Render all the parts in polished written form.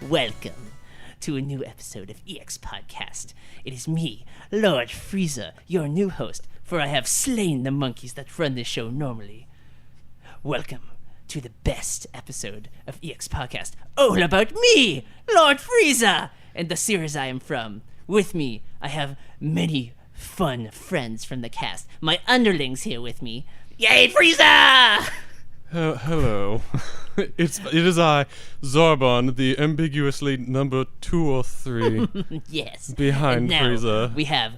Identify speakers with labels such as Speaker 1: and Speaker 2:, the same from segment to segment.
Speaker 1: Welcome to a new episode of EXPodcast. It is me, Lord Frieza, your new host, for I have slain the monkeys that run this show normally. Welcome to the best episode of EXPodcast, all about me, Lord Frieza, and the series I am from. With me, I have many fun friends from the cast. My underlings here with me. Yay, Frieza!
Speaker 2: Hello. It is I, Zarbon, the ambiguously number 2 or 3.
Speaker 1: Yes.
Speaker 2: Behind
Speaker 1: now,
Speaker 2: Frieza.
Speaker 1: We have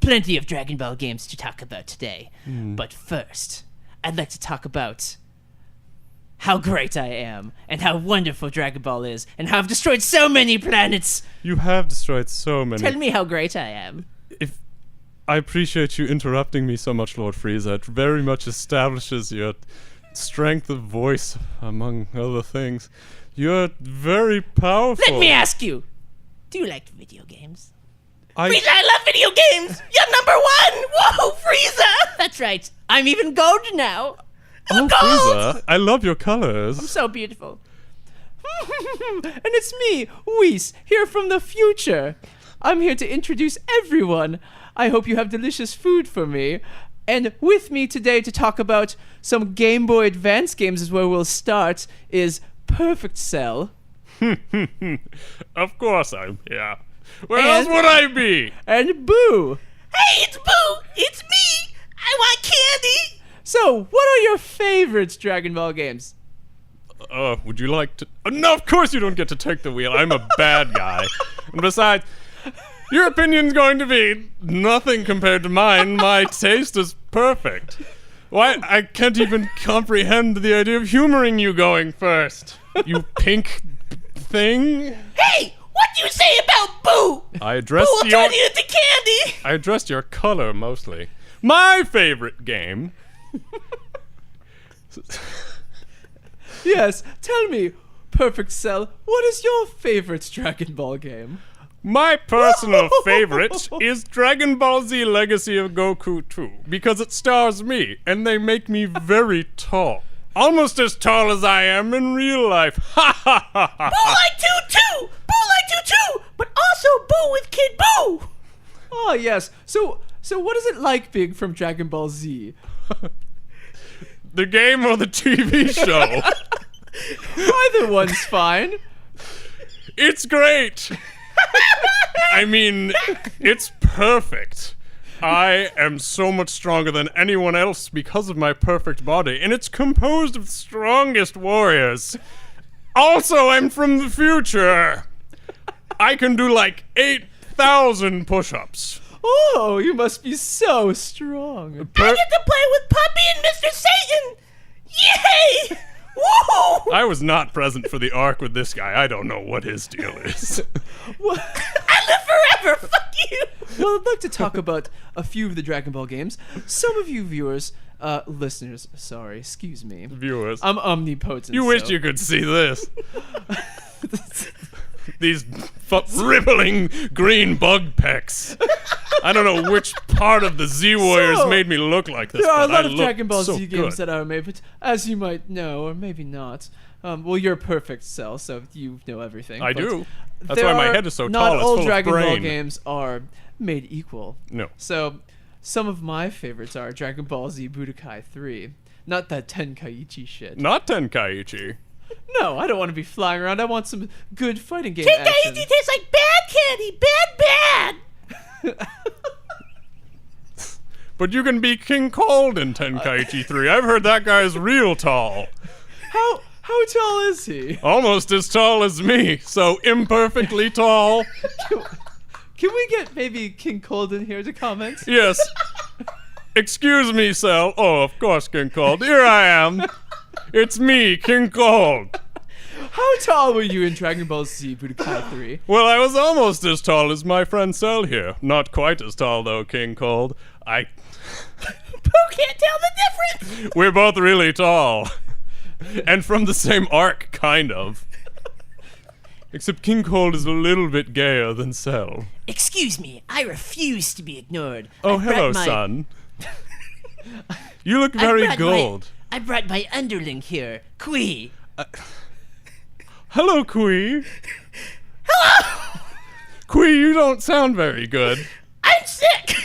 Speaker 1: plenty of Dragon Ball games to talk about today. But first, I'd like to talk about how great I am, and how wonderful Dragon Ball is, and how I've destroyed so many planets.
Speaker 2: You have destroyed so many.
Speaker 1: Tell me how great I am.
Speaker 2: I appreciate you interrupting me so much, Lord Frieza. It very much establishes your strength of voice, among other things. You're very powerful.
Speaker 1: Let me ask you, do you like video games?
Speaker 2: I
Speaker 1: Frieza, I love video games! You're number 1! Whoa, Frieza! That's right, I'm even gold now.
Speaker 2: Oh,
Speaker 1: Gold!
Speaker 2: Frieza, I love your colors.
Speaker 1: I'm so beautiful. And it's me, Whis, here from the future. I'm here to introduce everyone. I hope you have delicious food for me. And with me today to talk about some Game Boy Advance games is where we'll start is Perfect Cell.
Speaker 2: Of course I'm here. Where else would I be?
Speaker 1: And Boo. Hey, it's Boo! It's me! I want candy! So, what are your favorites Dragon Ball games?
Speaker 2: Would you like to... No, of course you don't get to take the wheel. I'm a bad guy. And besides, your opinion's going to be nothing compared to mine. My taste is perfect. Why, I can't even comprehend the idea of humoring you going first. You pink thing.
Speaker 1: Hey! What do you say about Boo?
Speaker 2: I addressed
Speaker 1: Boo will turn you into candy!
Speaker 2: I addressed your color mostly. My favorite game...
Speaker 1: Yes, tell me, Perfect Cell, what is your favorite Dragon Ball game?
Speaker 2: My personal favorite is Dragon Ball Z Legacy of Goku 2, because it stars me, and they make me very tall. Almost as tall as I am in real life. Ha ha ha ha!
Speaker 1: Boo like to too! Boo like to too! But also Boo with Kid Boo! Oh yes, so what is it like being from Dragon Ball Z?
Speaker 2: The game or the TV show?
Speaker 1: Either one's fine.
Speaker 2: It's great! I mean, it's perfect. I am so much stronger than anyone else because of my perfect body, and it's composed of the strongest warriors. Also, I'm from the future. I can do like 8,000 push-ups.
Speaker 1: Oh, you must be so strong. I get to play with Puppy and Mr. Satan! Yay! Woo!
Speaker 2: I was not present for the arc with this guy. I don't know what his deal is.
Speaker 1: I live forever! Fuck you! Well, I'd like to talk about a few of the Dragon Ball games. Some of you viewers, listeners, sorry, excuse me.
Speaker 2: Viewers.
Speaker 1: I'm omnipotent.
Speaker 2: You wish you could see this. These rippling green bug pecs. I don't know which part of the Z Warriors made me look like this.
Speaker 1: There are a
Speaker 2: but
Speaker 1: lot
Speaker 2: I
Speaker 1: of Dragon Ball
Speaker 2: so
Speaker 1: Z games
Speaker 2: good.
Speaker 1: that are made, but as you might know, or maybe not, well, you're Perfect Cell, so you know everything.
Speaker 2: I
Speaker 1: but
Speaker 2: do. That's why my head is so tall.
Speaker 1: Not
Speaker 2: it's
Speaker 1: all
Speaker 2: full
Speaker 1: Dragon
Speaker 2: of
Speaker 1: Ball
Speaker 2: brain.
Speaker 1: games are made equal.
Speaker 2: No.
Speaker 1: So, some of my favorites are Dragon Ball Z Budokai 3. Not that Tenkaichi shit.
Speaker 2: Not Tenkaichi.
Speaker 1: No, I don't want to be flying around. I want some good fighting game action.
Speaker 3: Tenkaichi tastes like bad candy. Bad.
Speaker 2: But you can be King Cold in Tenkaichi 3. I've heard that guy's real tall.
Speaker 1: How tall is he?
Speaker 2: Almost as tall as me, so imperfectly tall.
Speaker 1: Can we get maybe King Cold in here to comment?
Speaker 2: Yes. Excuse me, Cell. Oh, of course, King Cold. Here I am. It's me, King Cold.
Speaker 1: How tall were you in Dragon Ball Z Budokai 3?
Speaker 2: Well, I was almost as tall as my friend Cell here. Not quite as tall, though, King Cold.
Speaker 3: Who can't tell the difference?
Speaker 2: We're both really tall. And from the same arc, kind of. Except King Cold is a little bit gayer than Cell.
Speaker 1: Excuse me, I refuse to be ignored.
Speaker 2: Oh, hello, son. You look very gold.
Speaker 1: I brought my underling here, Kui.
Speaker 2: Hello, Kui. Hello! Kui, you don't sound very good.
Speaker 3: I'm sick.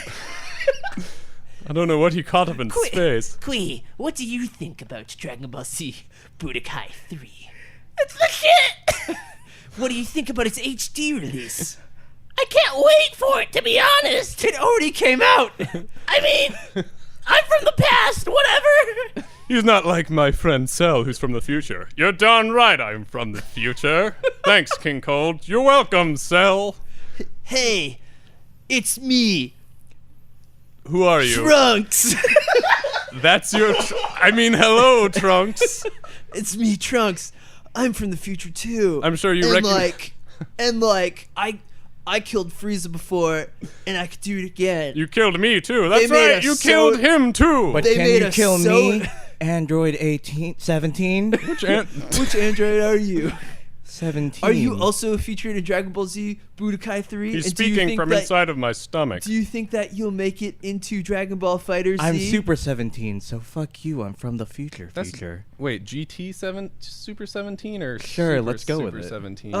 Speaker 2: I don't know what he caught up in space.
Speaker 1: Kui, what do you think about Dragon Ball Z Budokai 3?
Speaker 3: It's the shit.
Speaker 1: What do you think about its HD release?
Speaker 3: I can't wait for it, to be honest.
Speaker 1: It already came out!
Speaker 3: I mean, I'm from the past, whatever.
Speaker 2: He's not like my friend Cell, who's from the future. You're darn right I'm from the future. Thanks, King Cold. You're welcome, Cell.
Speaker 1: Hey, it's me,
Speaker 2: Who are you?
Speaker 1: Trunks!
Speaker 2: That's your... hello, Trunks.
Speaker 1: It's me, Trunks. I'm from the future too.
Speaker 2: I'm sure you
Speaker 1: and
Speaker 2: recognize...
Speaker 1: I killed Frieza before, and I could do it again.
Speaker 2: You killed me, too. That's
Speaker 1: They made
Speaker 2: right.
Speaker 1: us
Speaker 2: You
Speaker 1: so-
Speaker 2: killed him, too.
Speaker 4: But
Speaker 1: They
Speaker 4: can
Speaker 1: made
Speaker 4: you
Speaker 1: us
Speaker 4: kill
Speaker 1: so-
Speaker 4: me, Android 17?
Speaker 2: Which
Speaker 1: Which android are you?
Speaker 4: 17.
Speaker 1: Are you also featured in Dragon Ball Z Budokai 3?
Speaker 2: He's
Speaker 1: And do you
Speaker 2: speaking
Speaker 1: think
Speaker 2: from
Speaker 1: that-
Speaker 2: inside of my stomach.
Speaker 1: Do you think that you'll make it into Dragon Ball FighterZ?
Speaker 4: I'm Super 17, so fuck you. I'm from the future.
Speaker 2: Wait, GT7 Super 17 or
Speaker 4: Sure, let's go with it.
Speaker 2: 17?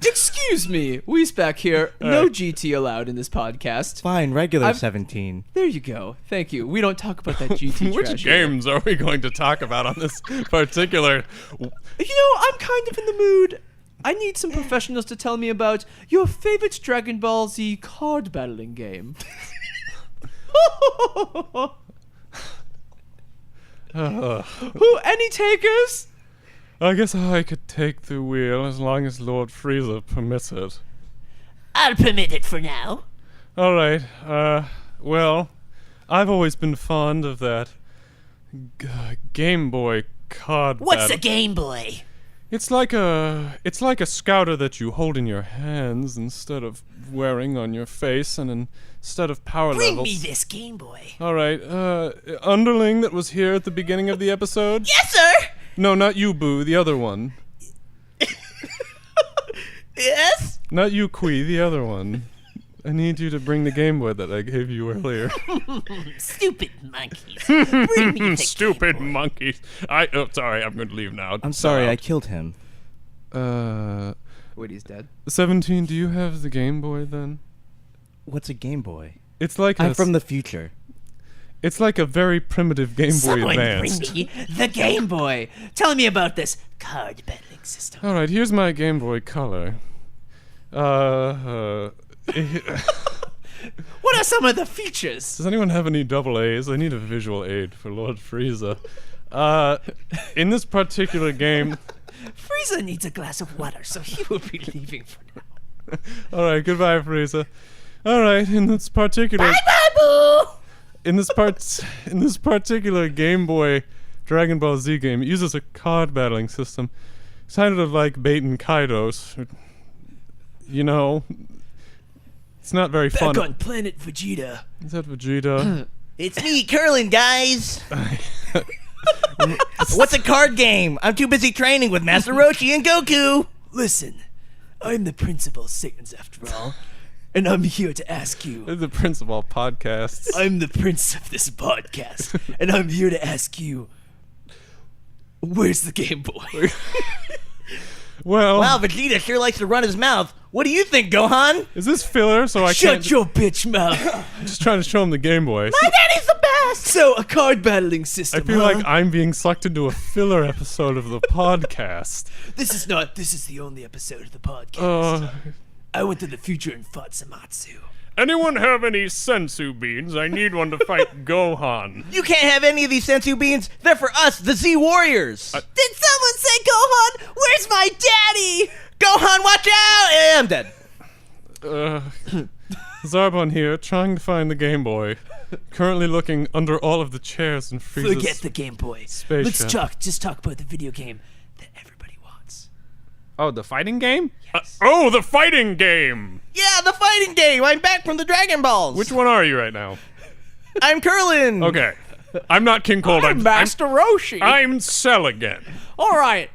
Speaker 1: Excuse me, Whis back here. No GT allowed in this podcast.
Speaker 4: Fine, regular
Speaker 1: I'm-
Speaker 4: 17.
Speaker 1: There you go. Thank you. We don't talk about that GT
Speaker 2: Which
Speaker 1: trash here.
Speaker 2: games are we going to talk about on this particular...
Speaker 1: You know, I'm kind of in the mood. I need some professionals to tell me about your favorite Dragon Ball Z card battling game. Any takers?
Speaker 2: I guess I could take the wheel as long as Lord Frieza permits it.
Speaker 3: I'll permit it for now.
Speaker 2: All right. Well, I've always been fond of that Game Boy card.
Speaker 3: What's
Speaker 2: battle.
Speaker 3: a Game Boy?
Speaker 2: It's like a scouter that you hold in your hands instead of wearing on your face, and instead of power
Speaker 3: Bring
Speaker 2: levels.
Speaker 3: me this Game Boy.
Speaker 2: All right. Underling that was here at the beginning of the episode.
Speaker 3: Yes, sir.
Speaker 2: No, not you, Boo. The other one.
Speaker 3: Yes.
Speaker 2: Not you, Kui. The other one. I need you to bring the Game Boy that I gave you earlier.
Speaker 3: Stupid monkeys. Bring me the
Speaker 2: Stupid
Speaker 3: Game Boy.
Speaker 2: monkeys. Sorry, I'm going to leave now.
Speaker 4: I'm sorry, I killed him.
Speaker 1: Wait, he's dead.
Speaker 2: 17, do you have the Game Boy then?
Speaker 4: What's a Game Boy?
Speaker 2: It's like
Speaker 4: I'm from the future.
Speaker 2: It's like a very primitive Game Boy
Speaker 3: Someone
Speaker 2: Advanced.
Speaker 3: bring me the Game Boy. Tell me about this card battling system.
Speaker 2: All right, here's my Game Boy Color.
Speaker 1: What are some of the features?
Speaker 2: Does anyone have any double A's? I need a visual aid for Lord Frieza. In this particular game...
Speaker 1: Frieza needs a glass of water, so he will be leaving for now.
Speaker 2: Alright, goodbye, Frieza. Alright, in this particular...
Speaker 3: Bye, boo.
Speaker 2: In this particular Game Boy Dragon Ball Z game, it uses a card battling system. It's kind of like Bait and Kaidos. You know... It's not very fun.
Speaker 1: Back on Planet Vegeta.
Speaker 2: Is that Vegeta?
Speaker 4: It's me, Krillin, guys! What's a card game? I'm too busy training with Master Roshi and Goku!
Speaker 1: Listen, I'm the principal of Saiyans after all, and I'm here to ask you.
Speaker 2: The principal podcasts.
Speaker 1: I'm the prince of this podcast, and I'm here to ask you, where's the Game Boy?
Speaker 2: Well,
Speaker 4: Wow, Vegeta sure likes to run his mouth. What do you think, Gohan?
Speaker 2: is this filler? So I can't.
Speaker 1: Shut your bitch mouth.
Speaker 2: I'm just trying to show him the Game Boy.
Speaker 3: My daddy's the best.
Speaker 1: So, a card battling
Speaker 2: I
Speaker 1: system,
Speaker 2: feel
Speaker 1: huh?
Speaker 2: like I'm being sucked into a filler episode of the podcast.
Speaker 1: This is the only episode of the podcast. I went to the future and fought Samatsu.
Speaker 2: Anyone have any sensu beans? I need one to fight Gohan.
Speaker 4: You can't have any of these sensu beans. They're for us, the Z Warriors.
Speaker 3: Did someone say Gohan? Where's my daddy?
Speaker 4: Gohan, watch out! I'm dead.
Speaker 2: Zarbon here, trying to find the Game Boy. Currently looking under all of the chairs and Frieza's...
Speaker 1: Forget the Game Boy.
Speaker 2: spaceship.
Speaker 1: Let's just talk about the video game that everybody wants.
Speaker 2: Oh, the fighting game? Oh, the fighting game!
Speaker 4: Yeah, the fighting game. I'm back from the Dragon Balls.
Speaker 2: Which one are you right now?
Speaker 4: I'm Krillin.
Speaker 2: Okay. I'm not King Cold. I'm
Speaker 1: Roshi.
Speaker 2: I'm Cell again.
Speaker 1: All right.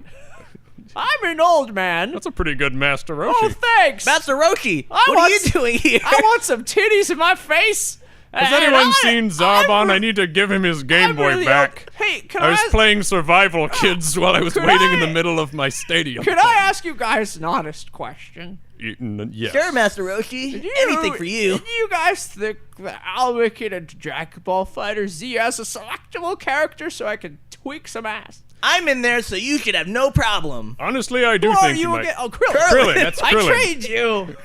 Speaker 1: I'm an old man.
Speaker 2: That's a pretty good Master Roshi.
Speaker 1: Oh, thanks.
Speaker 4: Master Roshi,
Speaker 1: I
Speaker 4: what
Speaker 1: want
Speaker 4: are you doing here?
Speaker 1: I want some titties in my face
Speaker 2: Has anyone seen Zarbon? I need to give him his Game Boy back.
Speaker 5: Hey, can
Speaker 2: I was playing Survival Kids while I was waiting in the middle of my stadium.
Speaker 5: Could I ask you guys an honest question?
Speaker 2: Yes.
Speaker 4: Sure, Master Roshi. Anything for you.
Speaker 5: Do you guys think that I'll make it into Dragon Ball Fighter Z as a selectable character so I can tweak some ass?
Speaker 4: I'm in there, so you should have no problem.
Speaker 2: Honestly, I do
Speaker 5: Who are
Speaker 2: think
Speaker 5: you
Speaker 2: might.
Speaker 5: again? Oh, Krillin.
Speaker 2: Krillin, that's Krillin.
Speaker 5: I trained you.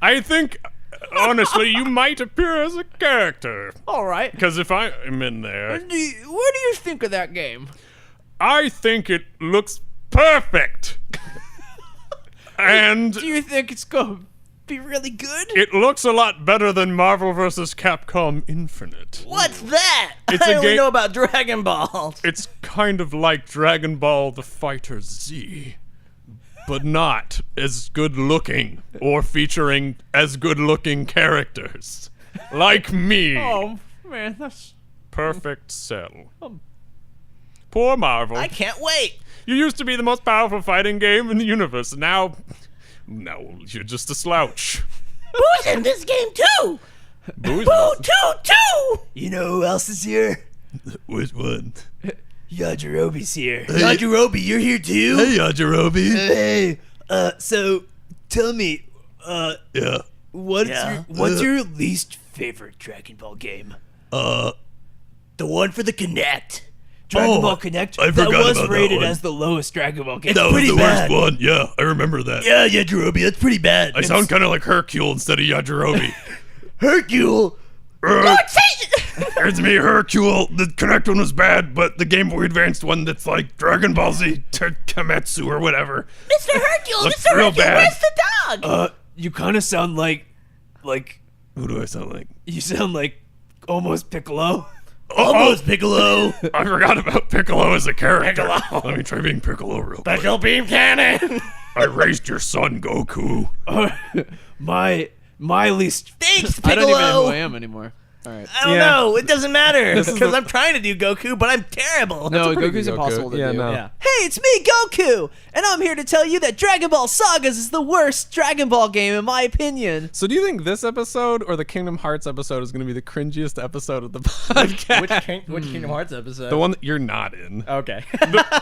Speaker 2: I think, honestly, you might appear as a character.
Speaker 5: All right.
Speaker 2: Because if I am in there,
Speaker 5: What do you think of that game?
Speaker 2: I think it looks perfect. And
Speaker 5: Do you think it's going to be really good?
Speaker 2: it looks a lot better than Marvel vs. Capcom Infinite.
Speaker 4: What's that?
Speaker 2: It's
Speaker 4: I
Speaker 2: a
Speaker 4: only
Speaker 2: game-
Speaker 4: know about Dragon Ball.
Speaker 2: It's kind of like Dragon Ball The Fighter Z, but not as good looking or featuring as good looking characters. Like me.
Speaker 5: Oh, man, that's...
Speaker 2: Perfect Cell. Poor Marvel.
Speaker 4: I can't wait.
Speaker 2: You used to be the most powerful fighting game in the universe, and now you're just a slouch.
Speaker 3: Who's in this game too?
Speaker 2: Boo
Speaker 3: Too.
Speaker 1: You know who else is here?
Speaker 2: Which one?
Speaker 1: Yajirobe's here.
Speaker 4: Yajirobe, you're here too?
Speaker 2: Hey, Yajirobe.
Speaker 1: Hey, so tell me,
Speaker 2: Yeah.
Speaker 1: what's your least favorite Dragon Ball game? The one for the Kinect. Dragon Ball Connect.
Speaker 2: I
Speaker 1: that
Speaker 2: forgot
Speaker 1: was
Speaker 2: about that
Speaker 1: rated
Speaker 2: one.
Speaker 1: as the lowest Dragon Ball game.
Speaker 2: That was
Speaker 1: pretty
Speaker 2: the
Speaker 1: bad.
Speaker 2: worst one. Yeah, I remember that.
Speaker 4: Yeah, Yajirobe, that's pretty bad.
Speaker 2: I sound kind of like Hercule instead of Yajirobe.
Speaker 4: Hercule.
Speaker 2: It's me, Hercule. The Connect one was bad, but the Game Boy Advanced one that's like Dragon Ball Z Kametsu or whatever.
Speaker 3: Mr. Hercule,
Speaker 2: Looks
Speaker 3: Mr.
Speaker 2: real
Speaker 3: Hercule,
Speaker 2: bad.
Speaker 3: where's the dog?
Speaker 1: You kind of sound like
Speaker 2: Who do I sound like?
Speaker 1: you sound like almost Piccolo.
Speaker 4: Almost Piccolo.
Speaker 2: I forgot about Piccolo as a character. Let me try being Piccolo real quick.
Speaker 4: Special beam cannon.
Speaker 2: I raised your son, Goku.
Speaker 1: My least.
Speaker 4: Thanks,
Speaker 5: I don't even know who I
Speaker 4: Piccolo.
Speaker 5: am anymore. All right.
Speaker 4: I don't know. It doesn't matter
Speaker 6: is
Speaker 4: because
Speaker 6: the-
Speaker 4: I'm trying to do Goku, but I'm terrible.
Speaker 5: No,
Speaker 6: pretty
Speaker 5: Goku's
Speaker 6: good
Speaker 5: impossible to
Speaker 6: Yeah,
Speaker 5: do.
Speaker 6: no.
Speaker 1: Yeah. Hey, it's me, Goku, and I'm here to tell you that Dragon Ball Sagas is the worst Dragon Ball game in my opinion.
Speaker 6: So do you think this episode or the Kingdom Hearts episode is going to be the cringiest episode of the podcast?
Speaker 4: Which Kingdom Hearts episode?
Speaker 6: The one that you're not in.
Speaker 4: Okay.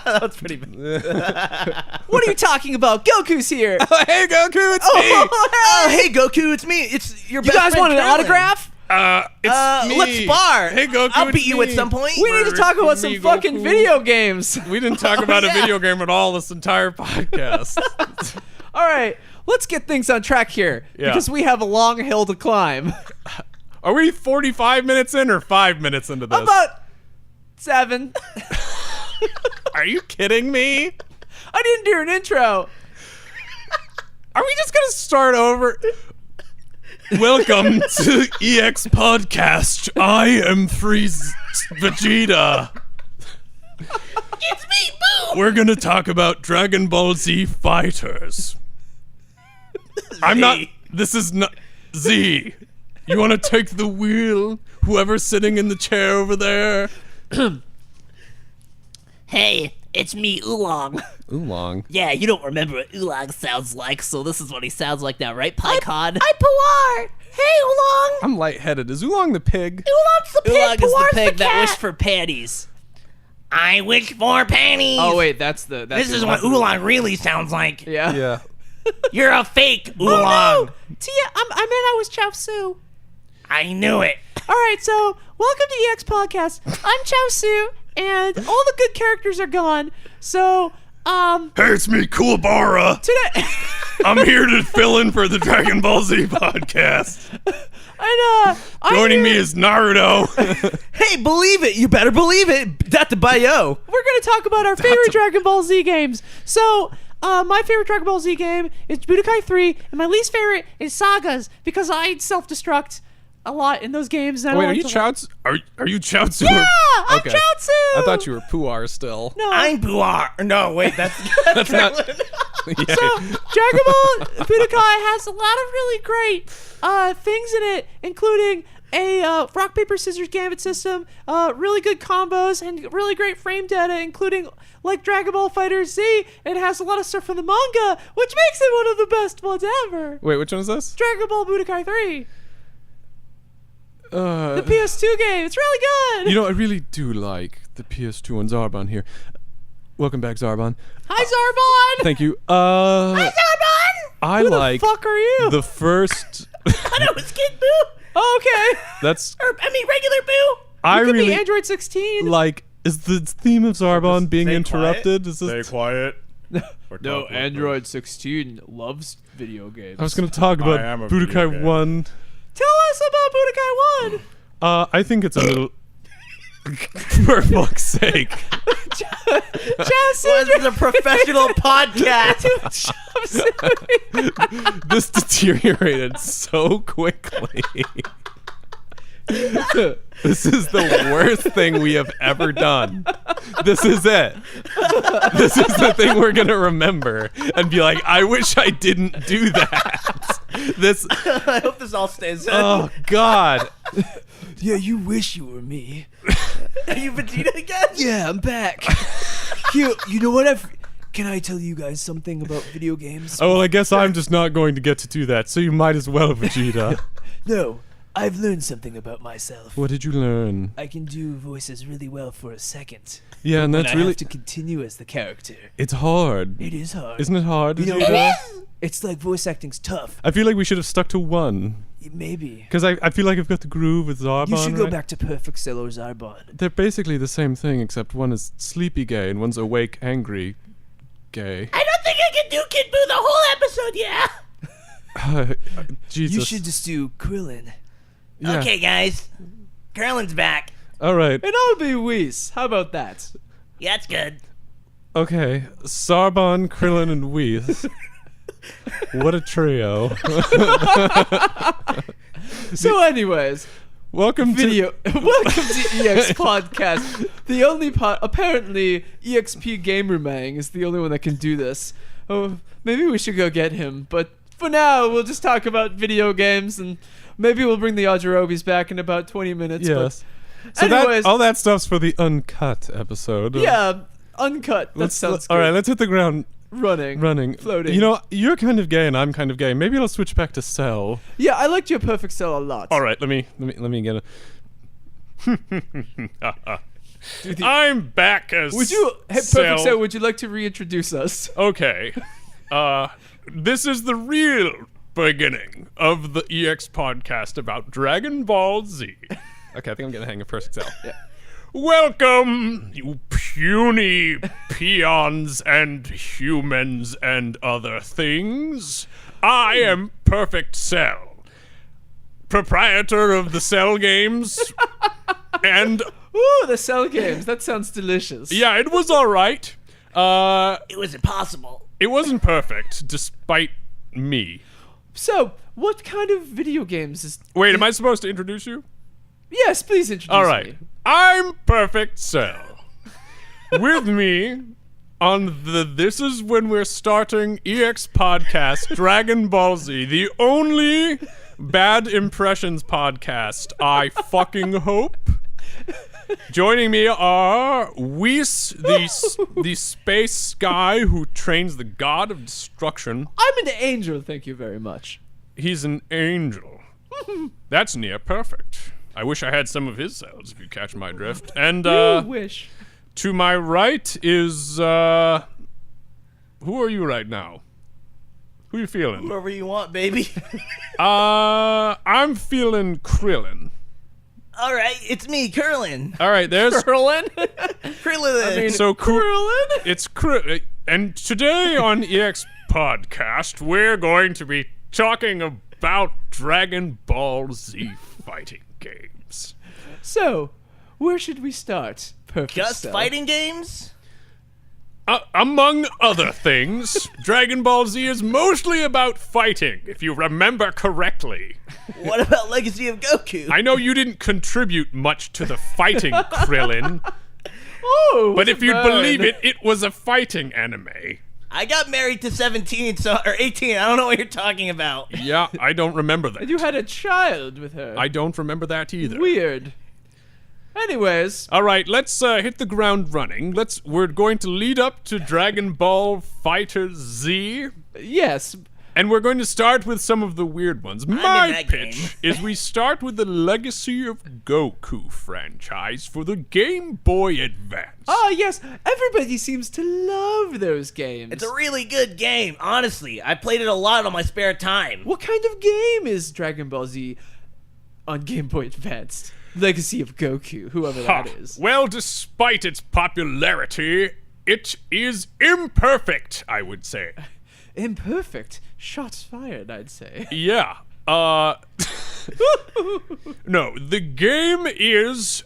Speaker 4: That's pretty bad.
Speaker 1: What are you talking about? Goku's here.
Speaker 6: Hey Goku, it's
Speaker 4: Oh, hey Goku, it's me. It's your
Speaker 1: You
Speaker 4: best
Speaker 1: guys
Speaker 4: friend
Speaker 1: want an
Speaker 4: Krillin.
Speaker 1: autograph?
Speaker 2: It's me.
Speaker 4: Let's spar.
Speaker 2: Hey, Goku,
Speaker 4: I'll
Speaker 2: it's
Speaker 4: beat you
Speaker 2: me.
Speaker 4: at some point.
Speaker 1: We need to talk about some
Speaker 2: Me,
Speaker 1: fucking
Speaker 2: Goku.
Speaker 1: video games.
Speaker 2: We didn't talk about
Speaker 4: yeah.
Speaker 2: a video game at all this entire podcast.
Speaker 1: All right, let's get things on track here
Speaker 2: Yeah.
Speaker 1: because we have a long hill to climb.
Speaker 2: Are we 45 minutes in or 5 minutes into this?
Speaker 1: About 7.
Speaker 2: Are you kidding me?
Speaker 1: I didn't do an intro.
Speaker 2: Are we just gonna start over? Welcome to EXPodcast. I am Freeze Vegeta.
Speaker 3: It's me, Boo.
Speaker 2: We're gonna talk about Dragon Ball Z Fighters. I'm not. This is not Z. You want to take the wheel? Whoever's sitting in the chair over there.
Speaker 3: Hey, it's me, Oolong.
Speaker 6: Oolong.
Speaker 3: Yeah, you don't remember what Oolong sounds like, so this is what he sounds like now, right, Pycon?
Speaker 4: I'm Puar. Hey, Oolong.
Speaker 6: I'm lightheaded. Is Oolong the pig?
Speaker 3: Oolong's the pig,
Speaker 1: Oolong is the
Speaker 3: Puar's
Speaker 1: pig that
Speaker 3: cat.
Speaker 1: wished for panties.
Speaker 4: I wish for panties.
Speaker 5: Oh wait, that's
Speaker 4: This is what Oolong really sounds like.
Speaker 5: Yeah.
Speaker 6: Yeah.
Speaker 4: You're a fake Oolong.
Speaker 1: Oh no, Tia, I meant I was Chow Su.
Speaker 4: I knew it.
Speaker 1: All right, so welcome to EX Podcast. I'm Chow Su, and all the good characters are gone. So,
Speaker 2: Hey, it's me, Kuwabara.
Speaker 1: today,
Speaker 2: I'm here to fill in for the Dragon Ball Z podcast.
Speaker 1: I'm
Speaker 2: Joining me
Speaker 1: here-
Speaker 2: is Naruto.
Speaker 4: Hey, believe it. You better believe it. Dr. Bayo.
Speaker 1: we're gonna talk about our favorite Dragon Ball Z games. So, my favorite Dragon Ball Z game is Budokai 3, and my least favorite is Sagas because I self-destruct a lot in those games. And I
Speaker 6: Wait,
Speaker 1: don't
Speaker 6: are
Speaker 1: like
Speaker 6: you
Speaker 1: to-
Speaker 6: Chaozu?
Speaker 2: Are you Chaozu?
Speaker 1: Yeah, I'm
Speaker 6: Okay.
Speaker 1: Chaozu.
Speaker 6: I thought you were Puar still.
Speaker 1: No,
Speaker 4: I'm Puar. No, wait. That's
Speaker 6: not.
Speaker 1: So, Dragon Ball Budokai has a lot of really great things in it, including a rock, paper, scissors gambit system, really good combos, and really great frame data, including like Dragon Ball Fighter Z. It has a lot of stuff from the manga, which makes it one of the best ones ever.
Speaker 6: Wait, which one is this?
Speaker 1: Dragon Ball Budokai 3.
Speaker 5: The PS2 game. It's really good.
Speaker 2: You know, I really do like the PS2 and Zarbon here. Welcome back, Zarbon.
Speaker 5: Hi, Zarbon.
Speaker 2: Thank you.
Speaker 3: Hi, Zarbon!
Speaker 2: I
Speaker 5: Who
Speaker 2: like
Speaker 5: the fuck are you?
Speaker 2: the first.
Speaker 3: I thought it was Kid Boo.
Speaker 5: Oh, okay.
Speaker 2: That's.
Speaker 3: Regular Boo.
Speaker 2: I
Speaker 5: Could
Speaker 2: really
Speaker 5: be Android 16.
Speaker 2: like. Is the theme of Zarbon being
Speaker 7: stay
Speaker 2: interrupted? Is this?
Speaker 7: Stay quiet.
Speaker 5: No, Android 16 loves video games.
Speaker 2: I was going to talk
Speaker 7: I am
Speaker 2: about
Speaker 7: a video
Speaker 2: Budokai
Speaker 7: game.
Speaker 2: 1.
Speaker 5: Tell us about Budokai 1.
Speaker 2: I think it's a little. For fuck's sake.
Speaker 5: Jesse,
Speaker 4: This is a professional podcast.
Speaker 2: This deteriorated so quickly. This is the worst thing we have ever done. This is it. This is the thing we're gonna remember and be like, I wish I didn't do that. This.
Speaker 4: I hope this all stays in.
Speaker 2: Oh God.
Speaker 5: Yeah, you wish you were me.
Speaker 4: Are you Vegeta again?
Speaker 5: Yeah, I'm back. You know what? Can I tell you guys something about video games?
Speaker 2: Oh, well, I guess I'm just not going to get to do that. So you might as well, Vegeta.
Speaker 5: No, I've learned something about myself.
Speaker 2: What did you learn?
Speaker 5: I can do voices really well for a second.
Speaker 2: Yeah, and
Speaker 5: But
Speaker 2: that's
Speaker 5: I
Speaker 2: really.
Speaker 5: have to continue as the character.
Speaker 2: It's hard.
Speaker 5: It is hard.
Speaker 2: Isn't it hard?
Speaker 5: You know,
Speaker 2: Vegeta?
Speaker 5: it's like voice acting's tough.
Speaker 2: I feel like we should have stuck to one.
Speaker 5: Maybe.
Speaker 2: Because I feel like I've got the groove with Zarbon.
Speaker 5: You should go
Speaker 2: right?
Speaker 5: back to Perfect Cell or Zarbon.
Speaker 2: They're basically the same thing, except one is sleepy gay and one's awake angry gay.
Speaker 3: I don't think I can do Kid Boo the whole episode, yeah?
Speaker 2: Jesus.
Speaker 5: You should just do Krillin.
Speaker 2: Yeah.
Speaker 3: Okay, guys. Krillin's back.
Speaker 2: All right.
Speaker 5: And I'll be Whis. How about that?
Speaker 3: Yeah, that's good.
Speaker 2: Okay. Zarbon, Krillin, and Whis. What a trio.
Speaker 5: So anyways,
Speaker 2: Welcome
Speaker 5: welcome to EX Podcast. The only apparently EXP Gamer Mang is the only one that can do this. Oh, maybe we should go get him. But for now, we'll just talk about video games, and maybe we'll bring the Yajirobe's back in about 20 minutes.
Speaker 2: Yes.
Speaker 5: But
Speaker 2: So
Speaker 5: anyways,
Speaker 2: all that stuff's for the uncut episode.
Speaker 5: yeah, uncut. That sounds good.
Speaker 2: All right, let's hit the ground
Speaker 5: running. Floating.
Speaker 2: You know, you're kind of gay and I'm kind of gay. Maybe I'll switch back to Cell.
Speaker 5: Yeah, I liked your Perfect Cell a lot.
Speaker 2: All right, let me get a. I'm back as.
Speaker 5: Would you, hey, Perfect
Speaker 2: Cell.
Speaker 5: Cell, would you like to reintroduce us?
Speaker 2: Okay. This is the real beginning of the EX podcast about Dragon Ball Z. Okay, I think I'm getting the hang of Perfect Cell. Yeah. Welcome, you puny peons and humans and other things. I am Perfect Cell, proprietor of the Cell games, and
Speaker 5: Ooh, the Cell games. That sounds delicious.
Speaker 2: yeah, it was all right.
Speaker 3: It was impossible.
Speaker 2: It wasn't perfect, despite me.
Speaker 5: So, what kind of video games is...
Speaker 2: Wait, am I supposed to introduce you?
Speaker 5: Yes, please introduce
Speaker 2: All right.
Speaker 5: me.
Speaker 2: I'm Perfect Cell. With me on the This Is When We're Starting EX Podcast Dragon Ball Z, the only bad impressions podcast, I fucking hope. Joining me are Whis, the space guy who trains the god of destruction.
Speaker 5: I'm an angel, thank you very much.
Speaker 2: He's an angel. That's near perfect. I wish I had some of his cells, if you catch my drift. And
Speaker 5: You wish.
Speaker 2: to my right is who are you right now? Who you feeling?
Speaker 4: Whoever you want, baby.
Speaker 2: I'm feeling Krillin.
Speaker 4: All right, it's me, Krillin.
Speaker 2: All right, there's
Speaker 5: Krillin?
Speaker 4: Krillin.
Speaker 2: so
Speaker 5: Krillin?
Speaker 2: It's and today on EX Podcast, we're going to be talking about Dragon Ball Z fighting games.
Speaker 5: So, where should we start? Perfect
Speaker 4: Just
Speaker 5: Cell.
Speaker 4: fighting games?
Speaker 2: Among other things, Dragon Ball Z is mostly about fighting, if you remember correctly.
Speaker 4: What about Legacy of Goku?
Speaker 2: I know you didn't contribute much to the fighting, Krillin,
Speaker 5: Oh,
Speaker 2: but if you'd
Speaker 5: burn.
Speaker 2: believe it, it was a fighting anime.
Speaker 4: I got married to 17, or 18. I don't know what you're talking about.
Speaker 2: Yeah, I don't remember that.
Speaker 5: And you had a child with her.
Speaker 2: I don't remember that either.
Speaker 5: Weird. Anyways,
Speaker 2: All right, let's hit the ground running. We're going to lead up to Dragon Ball Fighter Z.
Speaker 5: yes.
Speaker 2: And we're going to start with some of the weird ones.
Speaker 4: in
Speaker 2: My
Speaker 4: that
Speaker 2: pitch is we start with the Legacy of Goku franchise for the Game Boy Advance.
Speaker 5: Oh, yes. Everybody seems to love those games.
Speaker 4: It's a really good game, honestly. I played it a lot on my spare time.
Speaker 5: What kind of game is Dragon Ball Z on Game Boy Advance? Legacy of Goku, whoever that is.
Speaker 2: Well, despite its popularity, it is imperfect, I would say.
Speaker 5: Imperfect. Shots fired, I'd say.
Speaker 2: Yeah. No, the game is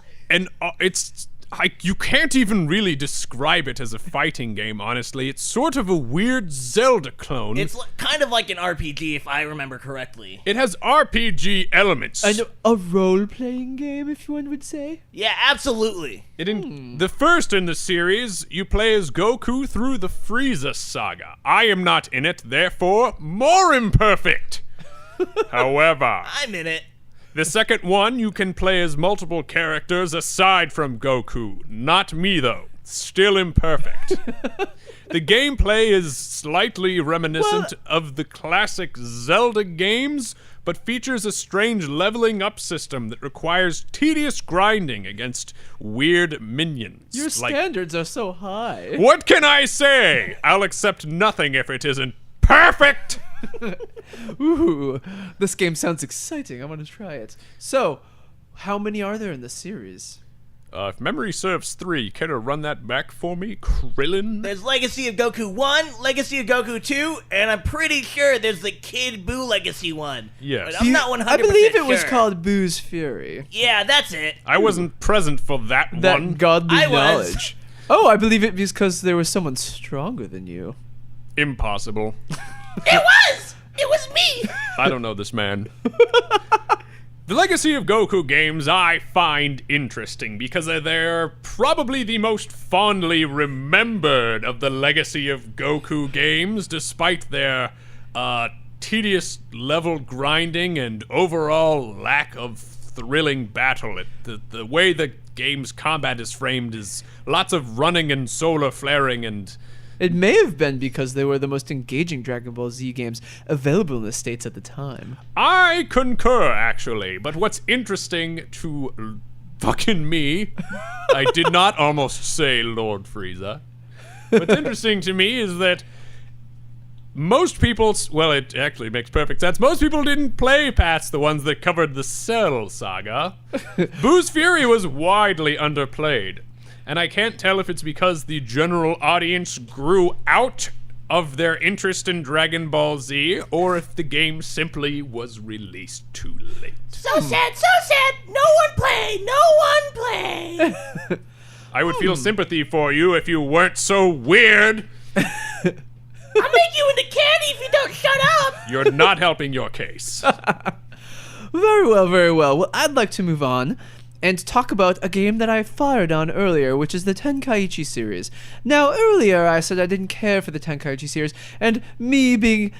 Speaker 2: you can't even really describe it as a fighting game, honestly. It's sort of a weird Zelda clone.
Speaker 4: It's kind of like an RPG, if I remember correctly.
Speaker 2: It has RPG elements.
Speaker 5: And a role-playing game, if one would say.
Speaker 4: Yeah, absolutely.
Speaker 2: The first in the series, you play as Goku through the Frieza saga. I am not in it, therefore more imperfect. However,
Speaker 4: I'm in it.
Speaker 2: the second one, you can play as multiple characters aside from Goku. Not me, though. Still imperfect. The gameplay is slightly reminiscent of the classic Zelda games, but features a strange leveling up system that requires tedious grinding against weird minions.
Speaker 5: Your standards are so high.
Speaker 2: What can I say? I'll accept nothing if it isn't perfect!
Speaker 5: Ooh, this game sounds exciting. I want to try it. So, how many are there in the series?
Speaker 2: If memory serves 3, care to run that back for me, Krillin?
Speaker 4: There's Legacy of Goku 1, Legacy of Goku 2, and I'm pretty sure there's the Kid Buu Legacy 1.
Speaker 2: Yes.
Speaker 4: But I'm not 100%
Speaker 5: I believe it was
Speaker 4: sure.
Speaker 5: called Boo's Fury.
Speaker 4: Yeah, that's it.
Speaker 2: I wasn't present for that
Speaker 5: That
Speaker 2: one.
Speaker 5: godly
Speaker 4: I was.
Speaker 5: knowledge. Oh, I believe it because there was someone stronger than you.
Speaker 2: Impossible.
Speaker 4: It was! It was me!
Speaker 2: I don't know this man. The Legacy of Goku games I find interesting because they're probably the most fondly remembered of the Legacy of Goku games, despite their tedious level grinding and overall lack of thrilling battle. The way the game's combat is framed is lots of running and solar flaring, and
Speaker 5: It may have been because they were the most engaging Dragon Ball Z games available in the States at the time.
Speaker 2: I concur, actually. But what's interesting to fucking me, I did not almost say Lord Frieza. What's interesting to me is that most people, well, it actually makes perfect sense. Most people didn't play past the ones that covered the Cell saga. Boo's Fury was widely underplayed. And I can't tell if it's because the general audience grew out of their interest in Dragon Ball Z, or if the game simply was released too late.
Speaker 4: So sad, so sad! No one play! No one play!
Speaker 2: I would feel sympathy for you if you weren't so weird.
Speaker 4: I'll make you into candy if you don't shut up!
Speaker 2: You're not helping your case.
Speaker 5: Very well, very well. Well, I'd like to move on and talk about a game that I fired on earlier, which is the Tenkaichi series. Now, earlier I said I didn't care for the Tenkaichi series, and me being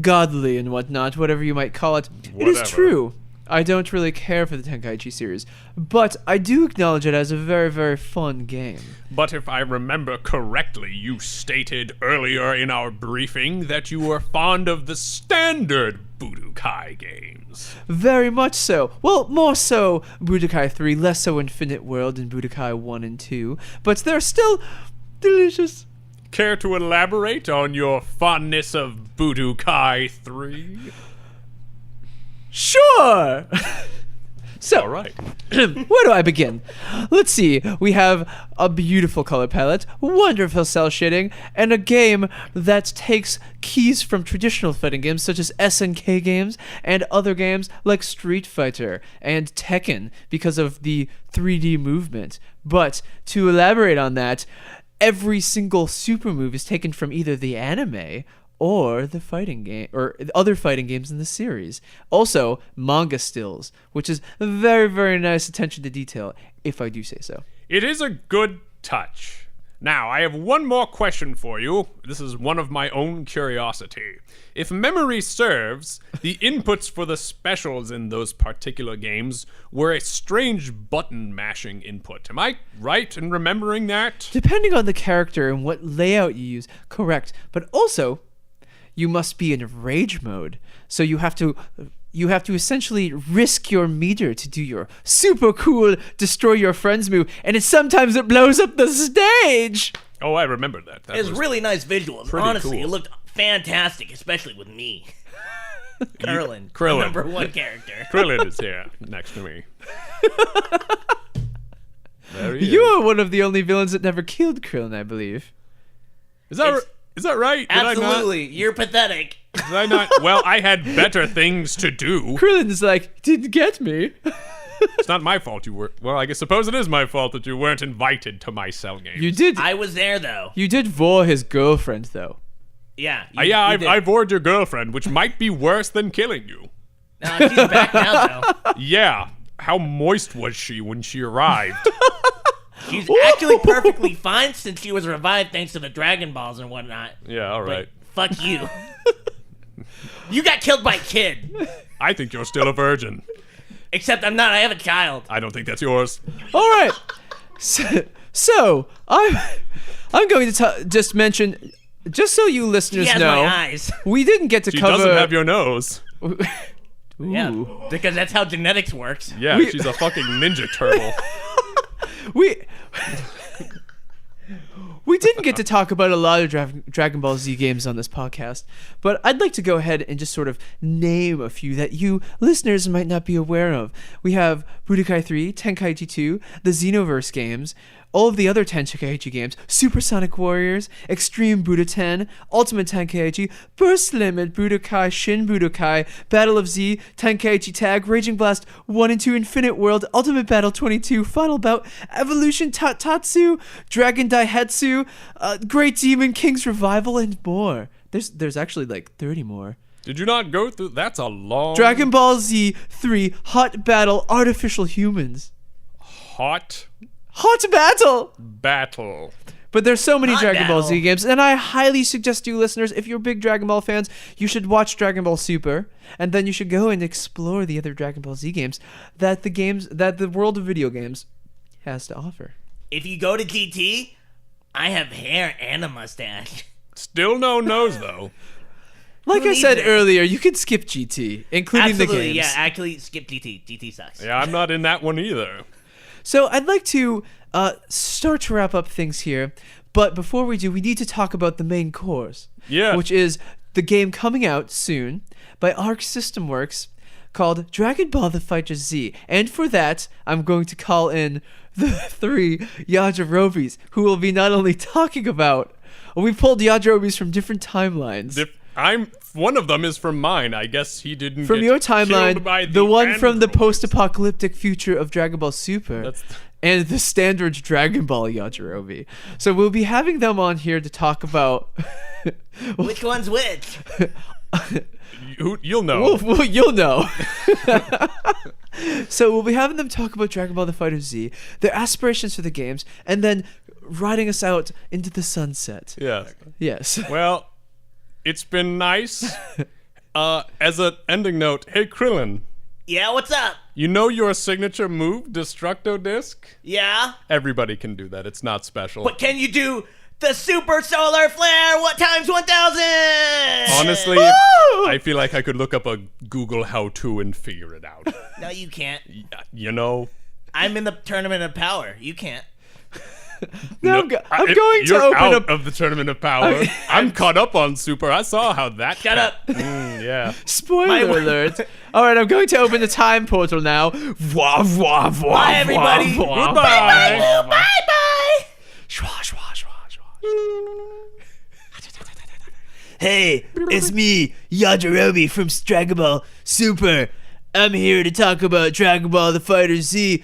Speaker 5: godly and whatnot, whatever you might call it, it is
Speaker 2: Whatever.
Speaker 5: true. I don't really care for the Tenkaichi series, but I do acknowledge it as a very, very fun game.
Speaker 2: But if I remember correctly, you stated earlier in our briefing that you were fond of the standard Budokai games.
Speaker 5: Very much so. Well, more so Budokai 3, less so Infinite World and Budokai 1 and 2, but they're still delicious.
Speaker 2: Care to elaborate on your fondness of Budokai 3?
Speaker 5: Sure! So,
Speaker 2: All right.
Speaker 5: where do I begin? Let's see. We have a beautiful color palette, wonderful cell shading, and a game that takes keys from traditional fighting games such as SNK games and other games like Street Fighter and Tekken because of the 3D movement. But to elaborate on that, every single super move is taken from either the anime or the fighting game, or other fighting games in the series. Also, manga stills, which is a very, very nice attention to detail, if I do say so.
Speaker 2: It is a good touch. Now, I have one more question for you. This is one of my own curiosity. If memory serves, the inputs for the specials in those particular games were a strange button mashing input. Am I right in remembering that?
Speaker 5: Depending on the character and what layout you use, correct. But also, you must be in rage mode. So you have to essentially risk your meter to do your super cool destroy your friends move, and sometimes it blows up the stage.
Speaker 2: Oh, I remember that. That
Speaker 4: It was really nice visuals.
Speaker 2: pretty
Speaker 4: Honestly,
Speaker 2: cool.
Speaker 4: it looked fantastic, especially with me. Krillin.
Speaker 2: Krillin.
Speaker 4: Number one character.
Speaker 2: Krillin is here next to me. There he
Speaker 5: You
Speaker 2: is.
Speaker 5: are one of the only villains that never killed Krillin, I believe.
Speaker 2: Is that
Speaker 4: It's-
Speaker 2: is that right?
Speaker 4: Absolutely. You're pathetic.
Speaker 2: Did I not? Well, I had better things to do.
Speaker 5: Krillin's like, didn't get me.
Speaker 2: It's not my fault you were. Well, I suppose it is my fault that you weren't invited to my Cell game.
Speaker 5: You did.
Speaker 4: I was there, though.
Speaker 5: You did vor his girlfriend, though.
Speaker 4: Yeah.
Speaker 2: Yeah,
Speaker 4: you did.
Speaker 2: I bored your girlfriend, which might be worse than killing you.
Speaker 4: No, she's back now, though.
Speaker 2: Yeah. How moist was she when she arrived?
Speaker 4: She's actually perfectly fine since she was revived thanks to the Dragon Balls and whatnot.
Speaker 2: Yeah, all right.
Speaker 4: But fuck you. You got killed by a kid.
Speaker 2: I think you're still a virgin.
Speaker 4: Except I'm not. I have a child.
Speaker 2: I don't think that's yours.
Speaker 5: All right. So I'm going to just mention, just so you
Speaker 4: He
Speaker 5: listeners
Speaker 4: has
Speaker 5: know,
Speaker 4: my eyes.
Speaker 5: we didn't get to
Speaker 2: She
Speaker 5: cover.
Speaker 2: doesn't have your nose.
Speaker 4: Yeah, because that's how genetics works.
Speaker 2: Yeah,
Speaker 5: We-
Speaker 2: she's a fucking ninja turtle.
Speaker 5: We didn't get to talk about a lot of Dragon Ball Z games on this podcast, but I'd like to go ahead and just sort of name a few that you listeners might not be aware of. We have Budokai 3, Tenkaichi 2, the Xenoverse games, all of the other Tenkaichi games, Supersonic Warriors, Extreme Budoten, Ultimate Tenkaichi, Burst Limit, Budokai, Shin Budokai, Battle of Z, Tenkaichi Tag, Raging Blast 1 and 2, Infinite World, Ultimate Battle 22, Final Bout, Evolution Tatsu, Dragon Daihatsu, Great Demon King's Revival, and more. There's actually like 30 more.
Speaker 2: Did you not go through? That's a long.
Speaker 5: Dragon Ball Z 3, Hot Battle, Artificial Humans.
Speaker 2: Hot
Speaker 5: Hot Battle!
Speaker 2: battle.
Speaker 5: But there's so many
Speaker 4: Hot
Speaker 5: Dragon Ball Z
Speaker 4: battle.
Speaker 5: games, and I highly suggest you listeners, if you're big Dragon Ball fans, you should watch Dragon Ball Super, and then you should go and explore the other Dragon Ball Z games that the world of video games has to offer.
Speaker 4: If you go to GT, I have hair and a mustache.
Speaker 2: Still no nose though.
Speaker 5: Like
Speaker 4: Who
Speaker 5: I
Speaker 4: needs
Speaker 5: said
Speaker 4: it?
Speaker 5: earlier, you can skip GT, including
Speaker 4: Absolutely,
Speaker 5: the games.
Speaker 4: yeah. Actually, skip GT. GT sucks.
Speaker 2: Yeah, I'm not in that one either.
Speaker 5: So I'd like to start to wrap up things here, but before we do, we need to talk about the main course.
Speaker 2: Yeah.
Speaker 5: Which is the game coming out soon by Arc System Works called Dragon Ball The Fighter Z. And for that, I'm going to call in the 3 Yajirobis, who will be not only talking about... We pulled Yajirobis from different timelines.
Speaker 2: One of them is from mine. I guess he didn't.
Speaker 5: From
Speaker 2: get
Speaker 5: your
Speaker 2: killed
Speaker 5: timeline,
Speaker 2: by
Speaker 5: the one
Speaker 2: end
Speaker 5: from the
Speaker 2: robots.
Speaker 5: post-apocalyptic future of Dragon Ball Super,
Speaker 2: That's-
Speaker 5: and the standard Dragon Ball Yajirobe. So we'll be having them on here to talk about...
Speaker 4: Which one's which?
Speaker 2: You'll know.
Speaker 5: Well, you'll know. So we'll be having them talk about Dragon Ball The Fighter Z, their aspirations for the games, and then riding us out into the sunset.
Speaker 2: Yeah.
Speaker 5: Yes.
Speaker 2: Well, it's been nice. As an ending note, hey Krillin,
Speaker 4: Yeah, what's up?
Speaker 2: you know your signature move, Destructo Disc?
Speaker 4: Yeah?
Speaker 2: Everybody can do that. It's not special.
Speaker 4: But can you do the super solar flare? What times 1,000?
Speaker 2: Honestly, I feel like I could look up a Google how-to and figure it out.
Speaker 4: No, you can't.
Speaker 2: You know?
Speaker 4: I'm in the tournament of power. You can't.
Speaker 5: Now I'm going to
Speaker 2: you're
Speaker 5: open
Speaker 2: out
Speaker 5: up...
Speaker 2: of the Tournament of Power. I'm caught up on Super. I saw how that.
Speaker 4: Shut up.
Speaker 2: Yeah.
Speaker 5: Spoiler
Speaker 4: My-
Speaker 5: alert. All right, I'm going to open the time portal now. Wah, wah, wah,
Speaker 4: Bye, everybody.
Speaker 5: wah, wah.
Speaker 2: Goodbye.
Speaker 4: Bye-bye.
Speaker 5: Shwa, shwa, shwa, shwa. Hey, it's me, Yajirobe from Dragon Ball Super. I'm here to talk about Dragon Ball The Fighter Z,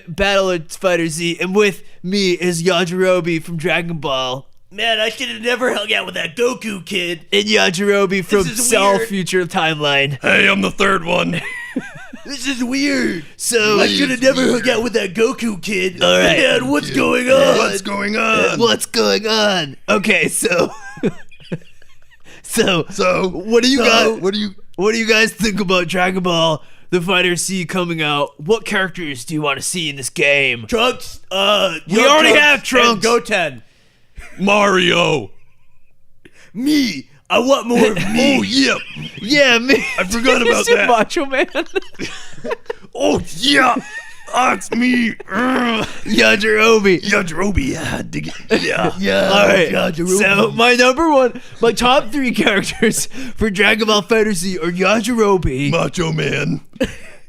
Speaker 5: Battle of Fighter Z, and with me is Yajirobe from Dragon Ball.
Speaker 4: Man, I should have never hung out with that Goku kid.
Speaker 5: And Yajirobe from
Speaker 4: is
Speaker 5: Cell
Speaker 4: weird.
Speaker 5: Future Timeline.
Speaker 2: Hey, I'm the third one.
Speaker 4: This is weird.
Speaker 5: So
Speaker 4: I should have never hung out with that Goku kid.
Speaker 5: All right.
Speaker 4: Man, what's going on?
Speaker 2: What's going on?
Speaker 5: What's going on? Okay, so what do you guys what do you guys think about Dragon Ball The Fighter Z coming out? What characters do you want to see in this game?
Speaker 4: Trunks,
Speaker 5: We already have Trunks.
Speaker 4: And Goten.
Speaker 2: Mario.
Speaker 4: Me, I want more of me.
Speaker 7: Oh, yeah.
Speaker 3: Yeah, me.
Speaker 7: I forgot about
Speaker 5: Is it
Speaker 7: that.
Speaker 5: Macho Man?
Speaker 7: Oh, yeah. It's me.
Speaker 3: Yajirobe.
Speaker 7: Yajirobe. Yeah, dig it. Yeah.
Speaker 4: Yeah.
Speaker 3: All right.
Speaker 4: Yajirobe.
Speaker 3: So my top 3 characters for Dragon Ball FighterZ are Yajirobe,
Speaker 7: Macho Man.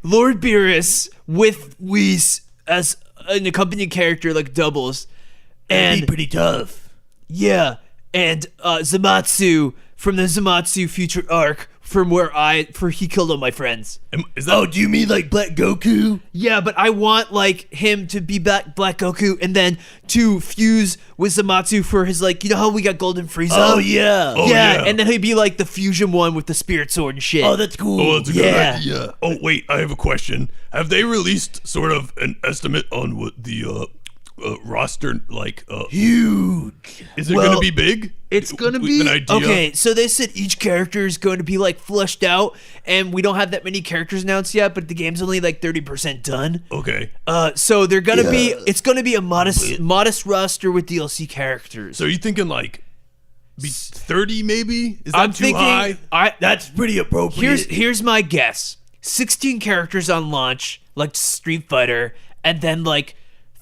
Speaker 3: Lord Beerus with Whis as an accompanying character, like doubles,
Speaker 4: That'd be
Speaker 3: and
Speaker 4: pretty tough.
Speaker 3: yeah, and Zamatsu from the Zamatsu Future arc from where he killed all my friends.
Speaker 7: Is that?
Speaker 4: Oh, do you mean like Black Goku?
Speaker 3: Yeah, but I want like him to be Black Goku and then to fuse with Zamatsu for his, like, you know how we got Golden Frieza?
Speaker 4: Oh yeah.
Speaker 7: Oh,
Speaker 3: yeah,
Speaker 7: yeah.
Speaker 3: and then he'd be like the fusion one with the spirit sword and shit.
Speaker 4: Oh, that's cool.
Speaker 7: Oh, that's a good
Speaker 3: Yeah.
Speaker 7: idea. Oh, wait, I have a question. Have they released sort of an estimate on what the roster, like,
Speaker 4: Huge.
Speaker 7: is it
Speaker 3: Well,
Speaker 7: going to be big?
Speaker 3: It's gonna
Speaker 7: With
Speaker 3: be
Speaker 7: an idea?
Speaker 3: okay. So they said each character is going to be like fleshed out, and we don't have that many characters announced yet. But the game's only like 30% done.
Speaker 7: Okay.
Speaker 3: So they're gonna be. It's gonna be a modest roster with DLC characters.
Speaker 7: So are you thinking, like, 30 maybe? Is that
Speaker 3: I'm
Speaker 7: too
Speaker 3: thinking.
Speaker 7: high?
Speaker 4: That's pretty appropriate.
Speaker 3: Here's my guess: 16 characters on launch, like Street Fighter, and then like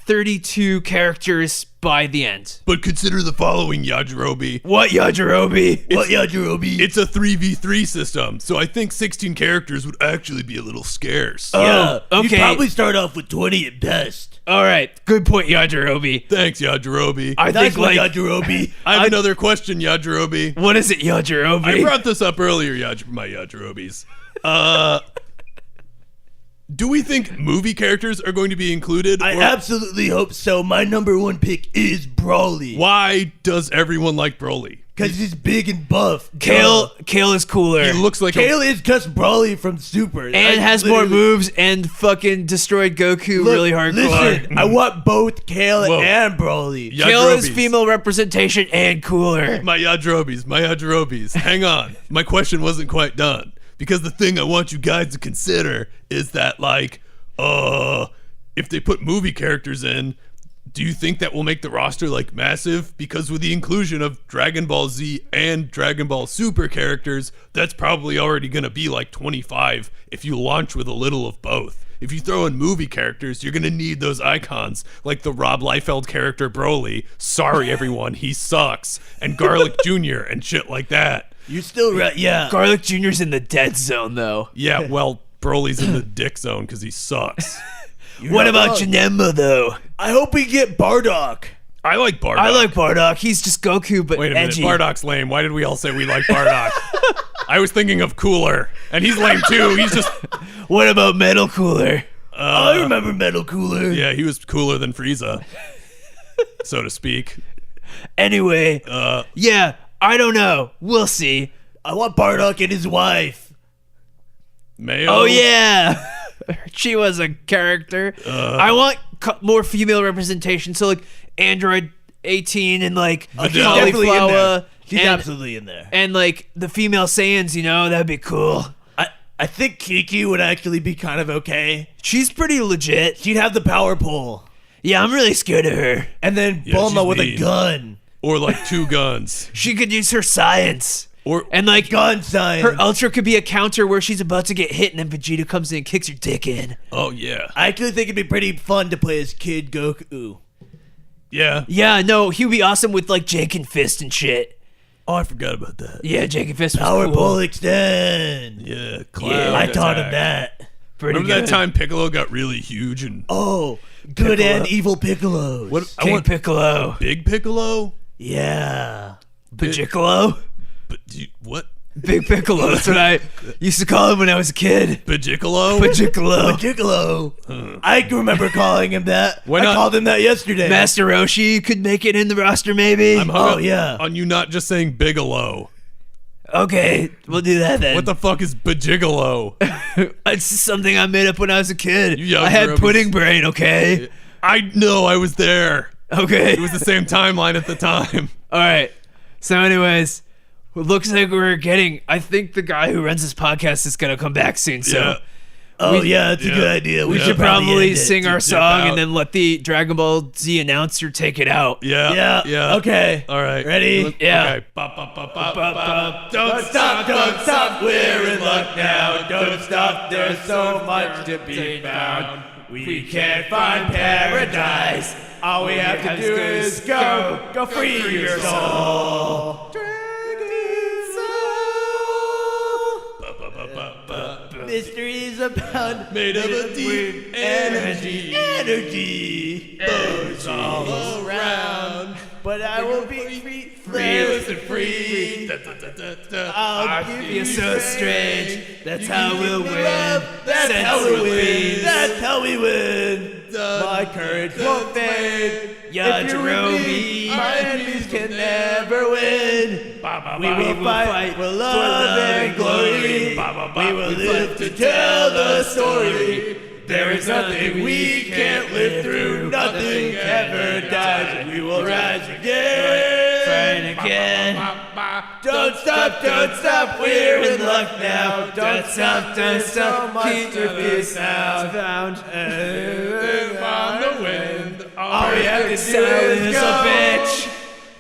Speaker 3: 32 characters by the end.
Speaker 7: But consider the following, Yajirobe.
Speaker 3: What, Yajirobe?
Speaker 4: What, Yajirobe?
Speaker 7: It's a 3v3 system, so I think 16 characters would actually be a little scarce.
Speaker 4: Yeah. You'd
Speaker 3: okay.
Speaker 4: probably start off with 20 at best.
Speaker 3: All right, good point, Yajirobe.
Speaker 7: Thanks, Yajirobe.
Speaker 3: I
Speaker 4: That's
Speaker 3: think
Speaker 4: what
Speaker 3: like
Speaker 4: Yajirobe.
Speaker 7: I have another question, Yajirobe.
Speaker 3: what is it, Yajirobe?
Speaker 7: I brought this up earlier, my Yajirobes. Do we think movie characters are going to be included?
Speaker 4: I
Speaker 7: or
Speaker 4: absolutely hope so. My number 1 pick is Broly.
Speaker 7: why does everyone like Broly?
Speaker 4: Because he's big and buff.
Speaker 3: Kale is cooler
Speaker 7: He looks like
Speaker 4: Kale is just Broly from Super.
Speaker 3: and
Speaker 4: I
Speaker 3: has more
Speaker 4: literally-
Speaker 3: moves and fucking destroyed Goku
Speaker 4: Look,
Speaker 3: really hardcore.
Speaker 4: Listen, I want both Kale
Speaker 7: Whoa.
Speaker 4: and Broly.
Speaker 7: Yeah.
Speaker 3: Kale is
Speaker 7: Yajirobes.
Speaker 3: female representation and cooler.
Speaker 7: my Yajirobes. Hang on. My question wasn't quite done. Because the thing I want you guys to consider is that, like, if they put movie characters in, do you think that will make the roster, like, massive? Because with the inclusion of Dragon Ball Z and Dragon Ball Super characters, that's probably already going to be like 25 if you launch with a little of both. If you throw in movie characters, you're going to need those icons, like the Rob Liefeld character Broly. Sorry, everyone, he sucks. And Garlic Jr. and shit like that.
Speaker 4: You're still right. Yeah.
Speaker 3: Garlic Jr.'s in the dead zone though.
Speaker 7: Yeah, well, Broly's in the dick zone because he sucks.
Speaker 3: What about Janemba though?
Speaker 4: I hope we get Bardock.
Speaker 7: I like Bardock.
Speaker 3: I like Bardock. He's just Goku but
Speaker 7: Wait a minute,
Speaker 3: edgy.
Speaker 7: Bardock's lame. Why did we all say we like Bardock? I was thinking of Cooler, and he's lame too. He's just,
Speaker 3: What about Metal Cooler?
Speaker 4: I remember Metal Cooler.
Speaker 7: yeah, he was cooler than Frieza, so to speak.
Speaker 3: Anyway, yeah, I don't know. We'll see.
Speaker 4: I want Bardock and his wife.
Speaker 7: Mayo.
Speaker 3: Oh yeah, she was a character. I want more female representation. So like Android 18 and like
Speaker 4: She's definitely in there.
Speaker 3: Cauliflower
Speaker 4: She's
Speaker 3: and,
Speaker 4: absolutely in there.
Speaker 3: and like the female Saiyans. You know, that'd be cool.
Speaker 4: I think Kiki would actually be kind of okay.
Speaker 3: She's pretty legit.
Speaker 4: She'd have the power pole.
Speaker 3: Yeah, I'm really scared of her.
Speaker 4: And then
Speaker 7: Yeah,
Speaker 4: Bulma
Speaker 7: she's
Speaker 4: with
Speaker 7: mean.
Speaker 4: a gun.
Speaker 7: Or like 2 guns.
Speaker 3: She could use her science.
Speaker 7: Or
Speaker 3: And like
Speaker 4: Gun science.
Speaker 3: her ultra could be a counter where she's about to get hit and then Vegeta comes in and kicks her dick in.
Speaker 7: oh yeah,
Speaker 4: I actually think it'd be pretty fun to play as Kid Goku.
Speaker 7: yeah.
Speaker 3: Yeah, no, he would be awesome with like Jake and Fist and shit.
Speaker 7: Oh, I forgot about that.
Speaker 3: Yeah, Jake and Fist was
Speaker 4: Power
Speaker 3: cool.
Speaker 4: pole extend.
Speaker 7: Yeah,
Speaker 3: Yeah,
Speaker 7: cloud
Speaker 4: I taught him
Speaker 7: attack.
Speaker 4: that.
Speaker 3: Pretty
Speaker 7: Remember
Speaker 3: good.
Speaker 7: that time Piccolo got really huge and
Speaker 4: Oh, good and evil Piccolos.
Speaker 7: what? I
Speaker 3: King
Speaker 7: want
Speaker 3: Piccolo.
Speaker 7: Big Piccolo.
Speaker 4: Yeah.
Speaker 3: Piccolo?
Speaker 7: But what?
Speaker 3: Big Piccolo. That's what I used to call him when I was a kid.
Speaker 7: Piccolo.
Speaker 3: Piccolo.
Speaker 4: Piccolo. I can remember calling him that.
Speaker 7: Why
Speaker 4: I
Speaker 7: not?
Speaker 4: called him that yesterday.
Speaker 3: Master Roshi could make it in the roster, maybe.
Speaker 7: I'm hung
Speaker 4: Oh,
Speaker 7: up
Speaker 4: yeah.
Speaker 7: on you not just saying Bigelow.
Speaker 3: Okay, we'll do that then.
Speaker 7: What the fuck is Bajigolo?
Speaker 3: It's just something I made up when I was a kid.
Speaker 7: You young
Speaker 3: I had
Speaker 7: grubbies.
Speaker 3: pudding brain, okay?
Speaker 7: I know, I was there.
Speaker 3: Okay.
Speaker 7: It was the same timeline at the time.
Speaker 3: All right. So, anyways, it looks like I think the guy who runs this podcast is going to come back soon. So,
Speaker 7: Yeah.
Speaker 4: Oh yeah, that's a good idea.
Speaker 3: We should probably sing our song and then let the Dragon Ball Z announcer take it out.
Speaker 7: Yeah.
Speaker 4: Okay.
Speaker 7: All right.
Speaker 4: Ready?
Speaker 3: Yeah.
Speaker 7: Okay.
Speaker 4: Don't stop, we're in luck now. Don't stop, there's so much to be found. We can't find paradise. All we have to do is go free your soul. Mysteries abound,
Speaker 7: Made of a deep energy.
Speaker 4: energy
Speaker 7: Birds all around.
Speaker 4: But I will be free.
Speaker 7: Listen free.
Speaker 4: I'll give you
Speaker 3: so strange. That's how we'll win.
Speaker 4: That's
Speaker 3: Sense
Speaker 4: how we
Speaker 3: will
Speaker 4: win.
Speaker 3: please.
Speaker 4: That's how we win. My courage won't fade. If you're with me, my enemies can never win. We will fight for love and glory. We will live to tell the story. There is nothing we can't live through. Nothing ever dies. We will rise again. Don't stop, we're in luck now. Don't stop, keep your fears found. On the wind, all we have to do is go.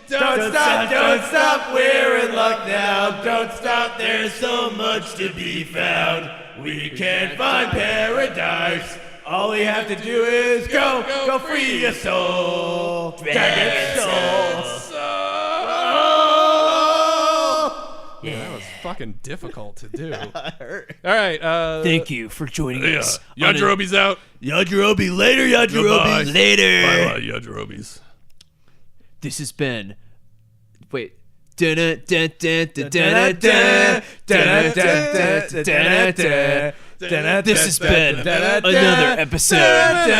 Speaker 4: Don't stop, we're in luck now. Don't stop, there's so much to be found. We can't find paradise. All we have to do is go free your soul. Dragon soul.
Speaker 6: That was fucking difficult to do. All right.
Speaker 3: Thank you for joining us.
Speaker 7: Yajirobe's out.
Speaker 4: Yajirobe, later, Yajirobe.
Speaker 3: Later.
Speaker 7: Bye, Yajirobe's.
Speaker 3: This has been. Wait. This has been another episode of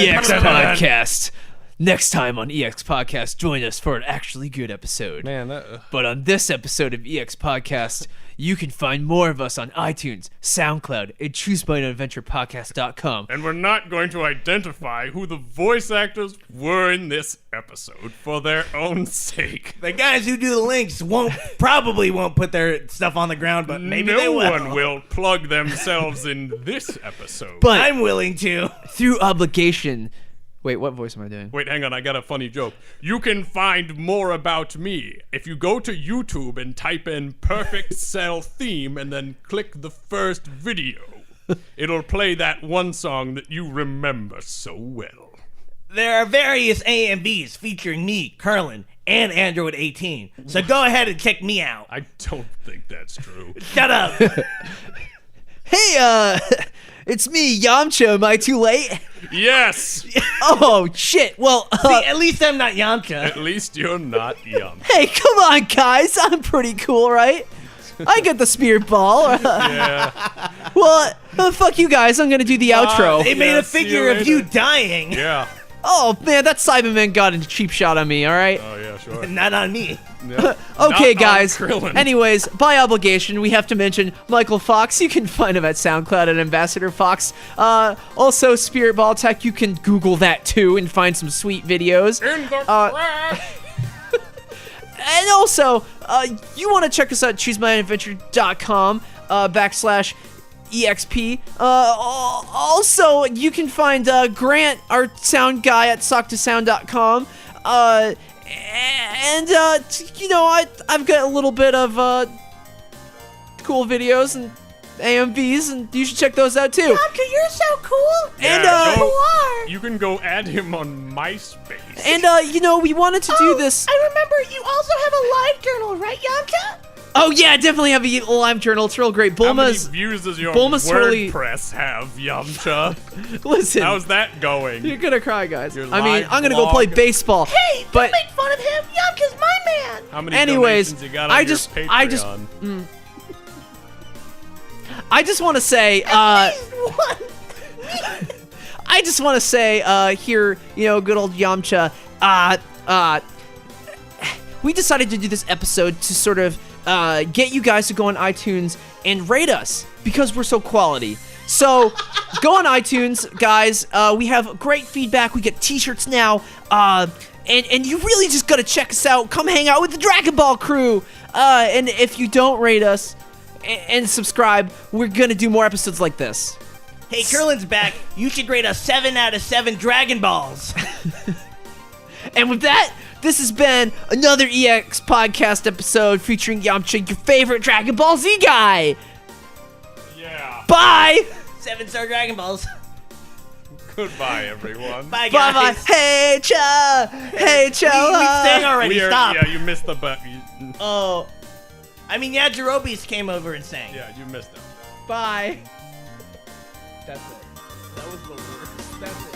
Speaker 3: EX Podcast. Next time on EX Podcast, join us for an actually good episode.
Speaker 6: Man,
Speaker 3: But on this episode of EX Podcast, you can find more of us on iTunes, SoundCloud, and ChooseMyOwnAdventurePodcast.com.
Speaker 2: And we're not going to identify who the voice actors were in this episode for their own sake.
Speaker 4: The guys who do the links probably won't put their stuff on the ground, but maybe they
Speaker 2: No
Speaker 4: will.
Speaker 2: one will plug themselves in this episode.
Speaker 3: But
Speaker 4: I'm willing to.
Speaker 3: through obligation... Wait, what voice am I doing?
Speaker 2: Wait, hang on, I got a funny joke. You can find more about me if you go to YouTube and type in Perfect Cell Theme and then click the first video. It'll play that one song that you remember so well.
Speaker 4: There are various A and Bs featuring me, Krillin, and Android 18. So go ahead and check me out.
Speaker 2: I don't think that's true.
Speaker 4: Shut up.
Speaker 3: Hey, it's me, Yamcha. Am I too late?
Speaker 2: Yes!
Speaker 3: Oh, shit. Well,
Speaker 4: See, at least I'm not Yamcha.
Speaker 2: At least you're not young.
Speaker 3: hey, come on, guys. I'm pretty cool, right? I get the spirit ball.
Speaker 2: Yeah.
Speaker 3: Well, fuck you guys. I'm gonna do the outro.
Speaker 4: They made
Speaker 2: Yeah,
Speaker 4: a
Speaker 2: see you
Speaker 4: figure of
Speaker 2: later.
Speaker 4: you dying.
Speaker 2: Yeah.
Speaker 3: Oh, man, that Cyberman got a cheap shot on me, all right?
Speaker 2: Oh, yeah, sure.
Speaker 4: Not on me.
Speaker 2: Yeah.
Speaker 3: Okay,
Speaker 2: Not on
Speaker 3: guys.
Speaker 2: Krillin.
Speaker 3: Anyways, by obligation, we have to mention Michael Fox. You can find him at SoundCloud at Ambassador Fox. Also, Spirit Ball Tech. You can Google that too and find some sweet videos.
Speaker 2: In the trash.
Speaker 3: And also, you want to check us out at ChooseMyAdventure.com /EXP. Also, you can find Grant, our sound guy, at SockToSound.com. I've got a little bit of cool videos and AMVs, and you should check those out too.
Speaker 4: Yamcha, you're so cool.
Speaker 3: And
Speaker 2: You can go add him on MySpace.
Speaker 3: and we wanted to do this.
Speaker 4: I remember you also have a live journal, right, Yamcha?
Speaker 3: Oh yeah, I definitely have a live journal. It's real great.
Speaker 2: How many
Speaker 3: Bulma's
Speaker 2: views does your
Speaker 3: Bulma's totally-
Speaker 2: WordPress have, Yamcha?
Speaker 3: listen.
Speaker 2: How's that going?
Speaker 3: You're gonna cry, guys.
Speaker 2: Your
Speaker 3: I mean,
Speaker 2: live
Speaker 3: I'm gonna go play
Speaker 2: blog.
Speaker 3: baseball.
Speaker 4: Hey,
Speaker 3: but
Speaker 4: don't make fun of him. Yamcha's my man.
Speaker 2: How many
Speaker 3: anyways,
Speaker 2: donations you got on
Speaker 3: I
Speaker 2: your
Speaker 3: just
Speaker 2: Patreon?
Speaker 3: I just want to say,
Speaker 4: What?
Speaker 3: I just want to say, here, good old Yamcha, we decided to do this episode to sort of get you guys to go on iTunes and rate us because we're so quality. So go on iTunes, guys. We have great feedback. We get t-shirts now. And you really just gotta check us out. Come hang out with the Dragon Ball crew. And if you don't rate us, and subscribe. We're gonna do more episodes like this.
Speaker 4: Hey, Krillin's back. You should rate a 7 out of 7 Dragon Balls.
Speaker 3: And with that, this has been another EX Podcast episode featuring Yamcha, your favorite Dragon Ball Z guy.
Speaker 2: Yeah.
Speaker 3: Bye!
Speaker 4: 7-star Dragon Balls.
Speaker 2: Goodbye, everyone.
Speaker 4: Bye, guys.
Speaker 3: Bye-bye. Hey, Cho! Hey, Cho!
Speaker 4: We sang already. Stop.
Speaker 2: Yeah, you missed the
Speaker 4: Oh. I mean, yeah, Jerobis came over and sang.
Speaker 2: Yeah, you missed it.
Speaker 3: Bye. That's it. That was the worst. That's it.